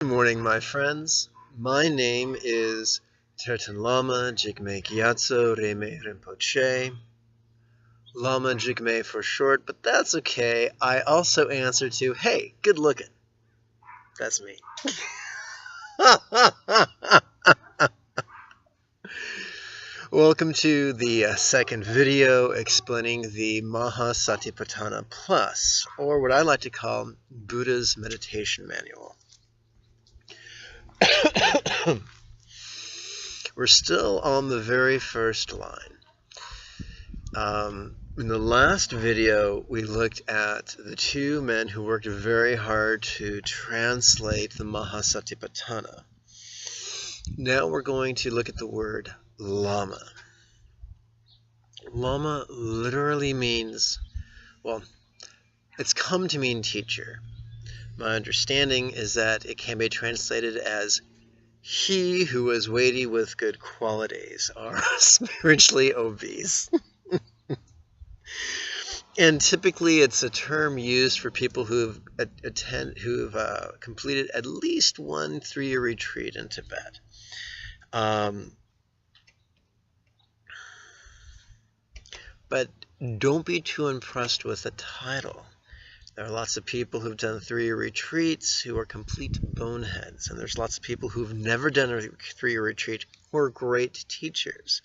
Good morning, my friends. My name is Tertan Lama Jigme Gyatso Reme Rinpoche. Lama Jigme for short, but that's okay. I also answer to, hey, good looking. That's me. Welcome to the second video explaining the Mahasatipatthana Plus, or what I like to call Buddha's Meditation Manual. We're still on the very first line. In the last video, we looked at the two men who worked very hard to translate the Mahasatipatthana. Now we're going to look at the word Lama. Lama literally means, well, it's come to mean teacher. My understanding is that it can be translated as he who is weighty with good qualities, or spiritually obese. And typically it's a term used for people who've completed at least one 3-year retreat in Tibet. But don't be too impressed with the title. There are lots of people who've done 3-year retreats who are complete boneheads, and there's lots of people who've never done a 3-year retreat who are great teachers.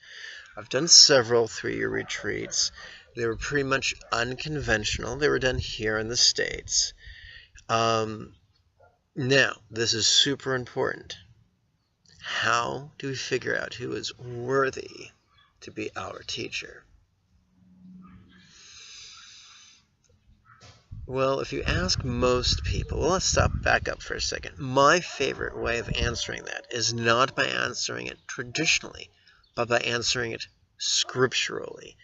I've done several 3-year retreats. They were pretty much unconventional. They were done here in the States. Now, this is super important. How do we figure out who is worthy to be our teacher? Well, if you ask most people, well, let's back up for a second. My favorite way of answering that is not by answering it traditionally, but by answering it scripturally.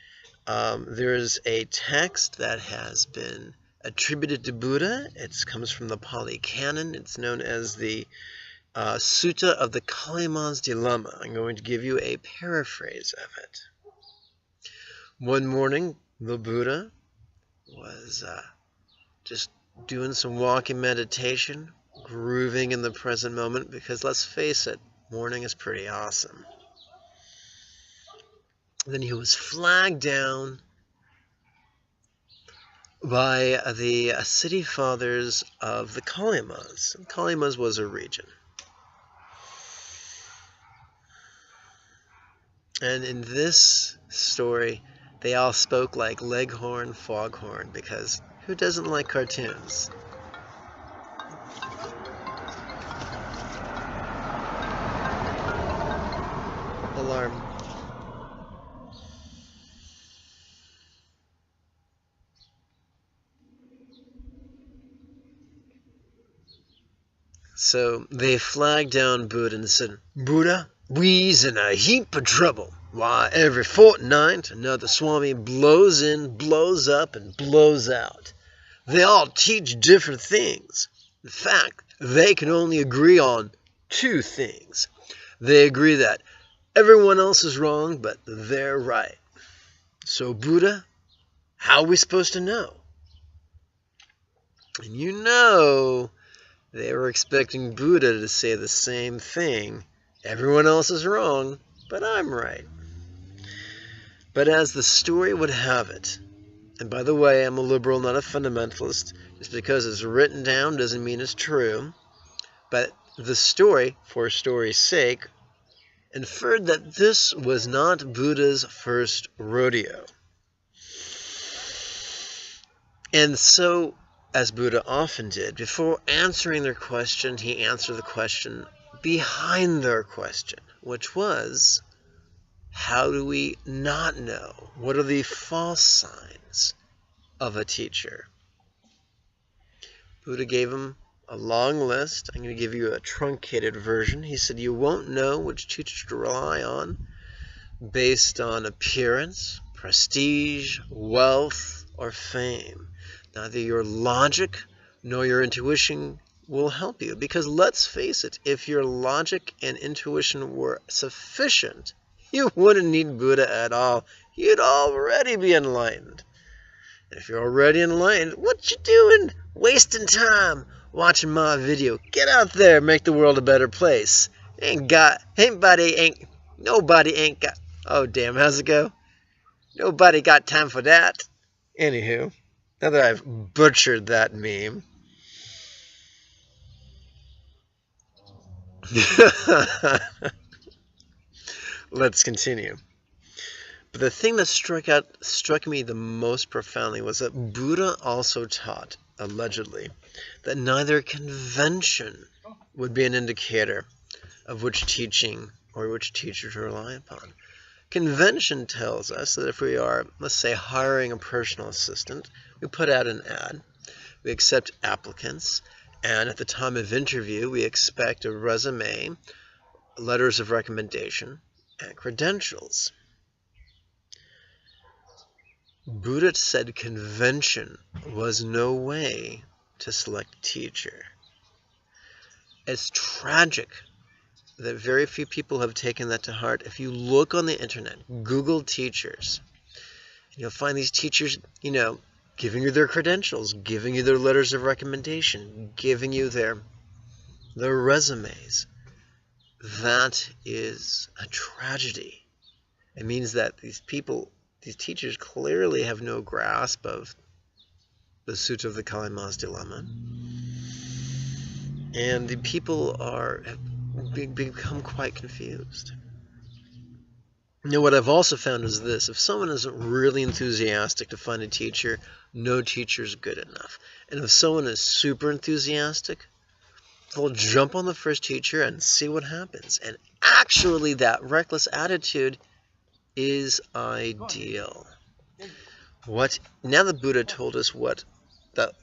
There's a text that has been attributed to Buddha. It comes from the Pali Canon. It's known as the Sutta of the Kalimas Dilemma. I'm going to give you a paraphrase of it. One morning, the Buddha was just doing some walking meditation, grooving in the present moment, because let's face it, morning is pretty awesome. Then he was flagged down by the city fathers of the Kalimas. Kalimas was a region. And in this story, they all spoke like Leghorn, Foghorn, because who doesn't like cartoons? Alarm. So they flagged down Buddha and said, Buddha, we's in a heap of trouble. Why, every fortnight another Swami blows in, blows up, and blows out. They all teach different things. In fact, they can only agree on 2 things. They agree that everyone else is wrong, but they're right. So, Buddha, how are we supposed to know? And you know, they were expecting Buddha to say the same thing. Everyone else is wrong, but I'm right. But as the story would have it, and by the way, I'm a liberal, not a fundamentalist. Just because it's written down doesn't mean it's true. But the story, for story's sake, inferred that this was not Buddha's first rodeo. And so, as Buddha often did, before answering their question, he answered the question behind their question, which was, how do we not know? What are the false signs of a teacher? Buddha gave him a long list. I'm going to give you a truncated version. He said you won't know which teacher to rely on based on appearance, prestige, wealth, or fame. Neither your logic nor your intuition will help you, because let's face it, if your logic and intuition were sufficient, you wouldn't need Buddha at all. You'd already be enlightened. And if you're already enlightened, what you doing wasting time watching my video. Get out there, make the world a better place. Nobody ain't got, oh damn, how's it go? Nobody got time for that. Anywho, now that I've butchered that meme. Let's continue. But the thing that struck me the most profoundly was that Buddha also taught, allegedly, that neither convention would be an indicator of which teaching or which teacher to rely upon. Convention tells us that if we are, let's say, hiring a personal assistant, we put out an ad, we accept applicants, and at the time of interview, we expect a resume, letters of recommendation, and credentials. Buddha said convention was no way to select a teacher. It's tragic that very few people have taken that to heart. If you look on the internet, Google teachers, you'll find these teachers, giving you their credentials, giving you their letters of recommendation, giving you their resumes. That is a tragedy. It means that these teachers clearly have no grasp of the Sutta of the Kali Ma's dilemma. And the people have become quite confused. What I've also found is this. If someone isn't really enthusiastic to find a teacher, no teacher's good enough. And if someone is super enthusiastic, they'll jump on the first teacher and see what happens. And actually, that reckless attitude is ideal. Now the Buddha told us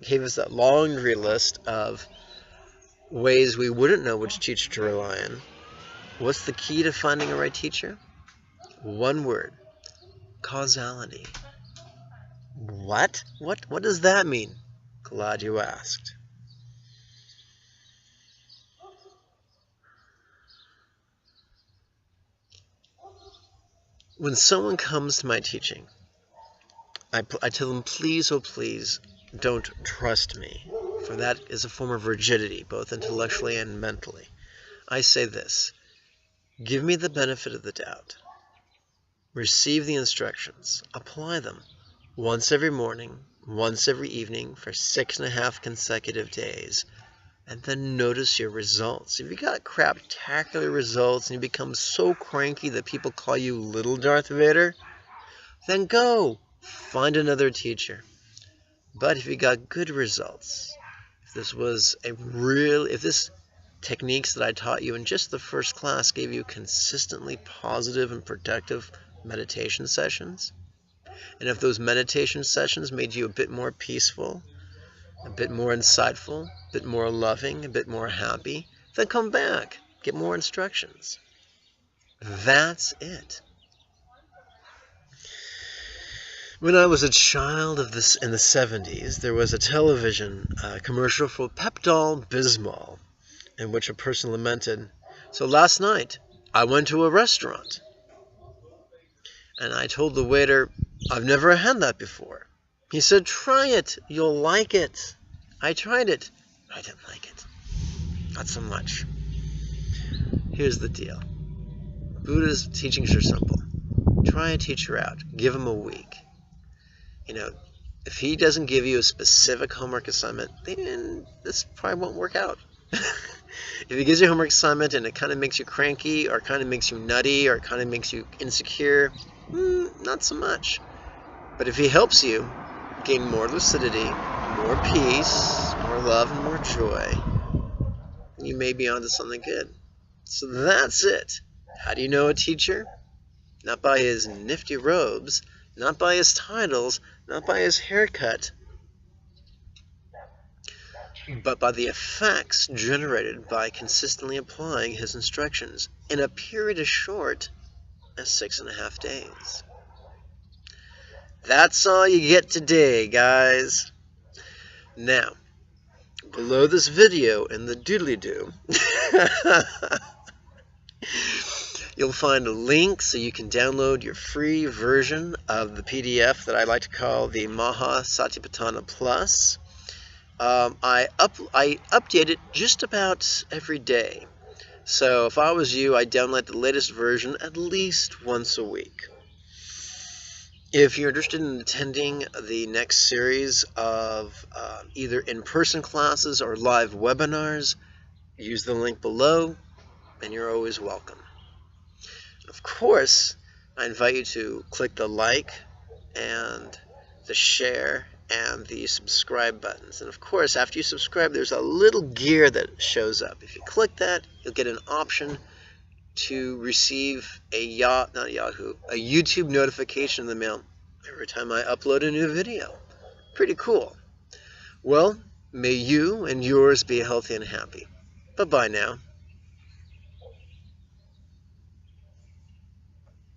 gave us that laundry list of ways we wouldn't know which teacher to rely on. What's the key to finding a right teacher? One word: causality. What? What does that mean? Glad you asked. When someone comes to my teaching, I tell them, please, oh please, don't trust me, for that is a form of rigidity, both intellectually and mentally. I say this: give me the benefit of the doubt. Receive the instructions. Apply them once every morning, once every evening for 6.5 consecutive days. And then notice your results. If you got craptacular results and you become so cranky that people call you Little Darth Vader, then go find another teacher. But if you got good results, if this techniques that I taught you in just the first class gave you consistently positive and productive meditation sessions, and if those meditation sessions made you a bit more peaceful, a bit more insightful, a bit more loving, a bit more happy, then come back, get more instructions. That's it. When I was a child in the 70s, there was a television commercial for Pepto-Bismol in which a person lamented, "So last night I went to a restaurant and I told the waiter, I've never had that before. He said, try it, you'll like it. I tried it. I didn't like it. Not so much." Here's the deal. Buddha's teachings are simple. Try a teacher out. Give him a week. If he doesn't give you a specific homework assignment, then this probably won't work out. If he gives you a homework assignment and it kind of makes you cranky, or kind of makes you nutty, or kind of makes you insecure, not so much. But if he helps you gain more lucidity, more peace, more love, and more joy, you may be onto something good. So that's it. How do you know a teacher? Not by his nifty robes, not by his titles, not by his haircut, but by the effects generated by consistently applying his instructions in a period as short as 6.5 days. That's all you get today, guys. Now, below this video in the doodly-doo, you'll find a link so you can download your free version of the PDF that I like to call the Maha Satipatthana Plus. I update it just about every day. So if I was you, I'd download the latest version at least once a week. If you're interested in attending the next series of either in-person classes or live webinars, use the link below, and you're always welcome. Of course, I invite you to click the like and the share and the subscribe buttons. And of course, after you subscribe, there's a little gear that shows up. If you click that, you'll get an option to receive a YouTube notification in the mail every time I upload a new video. Pretty cool. Well, may you and yours be healthy and happy. Bye-bye now.